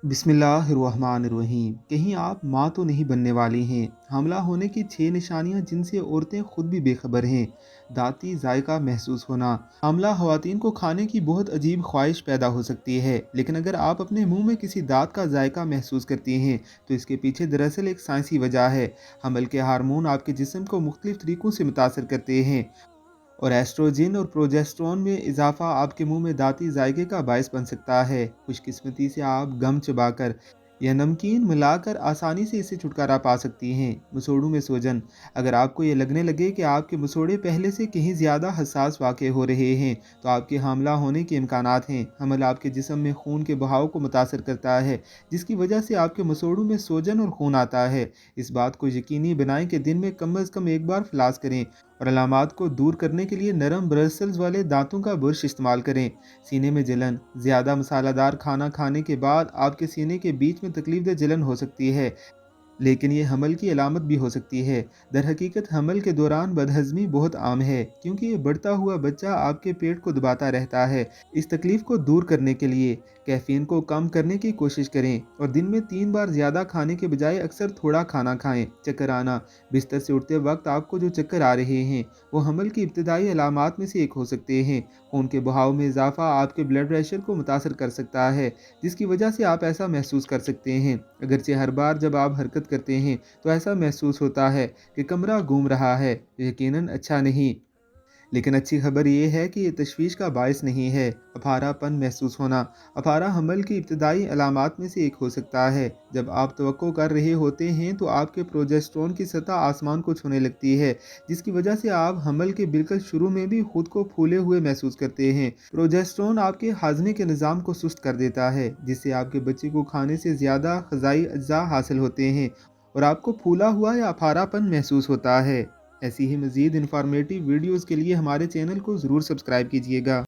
बिस्मिल्लाहिर्रहमानिर्रहीम। कहीं आप माँ तो नहीं बनने वाली हैं। हमला होने की 6 निशानियाँ जिनसे औरतें खुद भी बेखबर हैं। दाँती जायका महसूस होना। हमला ख़वातीन को खाने की बहुत अजीब ख्वाहिश पैदा हो सकती है, लेकिन अगर आप अपने मुंह में किसी दाँत का जायका महसूस करती हैं तो इसके पीछे दरअसल एक साइंसी वजह है। हमल के हार्मोन आपके जिस्म को मुख्तलिफ तरीक़ों से मुतासर करते हैं और एस्ट्रोजन और प्रोजेस्टेरोन में इजाफा आपके मुंह में दाँती जायके का बायस बन सकता है। खुशकिस्मती से आप गम चबाकर या नमकीन मिलाकर आसानी से इससे छुटकारा पा सकती हैं। मसोड़ों में सूजन। अगर आपको ये लगने लगे कि आपके मसोड़े पहले से कहीं ज़्यादा हसास वाक़ हो रहे हैं तो आपके हामला होने के इम्कानात हैं। हमल आपके जिस्म में खून के बहाव को मुतासर करता है, जिसकी वजह से आपके मसोड़ों में सूजन और खून आता है। इस बात को यकीनी बनाएं कि दिन में कम अज़ कम एक बार फ्लास करें और अलामात को दूर करने के लिए नरम ब्रसल्स वाले दांतों का बुरश इस्तेमाल करें। सीने में जलन। ज़्यादा मसालेदार खाना खाने के बाद आपके सीने के बीच में तकलीफदेह जलन हो सकती है, लेकिन ये हमल की अलामत भी हो सकती है। दरहकीकत हमल के दौरान बदहज़मी बहुत आम है, क्योंकि ये बढ़ता हुआ बच्चा आपके पेट को दबाता रहता है। इस तकलीफ को दूर करने के लिए कैफ़ीन को कम करने की कोशिश करें और दिन में 3 बार ज़्यादा खाने के बजाय अक्सर थोड़ा खाना खाएं। चक्कर आना। बिस्तर से उठते वक्त आपको जो चक्कर आ रहे हैं वो हमल की इब्तदाई अलामात में से एक हो सकते हैं। खून के बहाव में इजाफा आपके ब्लड प्रेशर को मुतासर कर सकता है, जिसकी वजह से आप ऐसा महसूस कर सकते हैं। अगरचे हर बार जब आप हरकत करते हैं तो ऐसा महसूस होता है कि कमरा घूम रहा है, यकीनन अच्छा नहीं। लेकिन अच्छी खबर ये है कि ये तशवीश का बायस नहीं है। अफारापन महसूस होना। अफारा हमल की इब्तदाई अलामात में से एक हो सकता है। जब आप तवक्को कर रहे होते हैं तो आपके प्रोजेस्टेरोन की सतह आसमान को छूने लगती है, जिसकी वजह से आप हमल के बिल्कुल शुरू में भी खुद को फूले हुए महसूस करते हैं। प्रोजेस्टेरोन आपके हाजमे के निज़ाम को सुस्त कर देता है, जिससे आपके बच्चे को खाने से ज़्यादा ग़िज़ाई अज्जा हासिल होते हैं और आपको फूला हुआ या अफारापन महसूस होता है। ऐसी ही मज़ीद इन्फॉर्मेटिव वीडियोज़ के लिए हमारे चैनल को ज़रूर सब्सक्राइब कीजिएगा।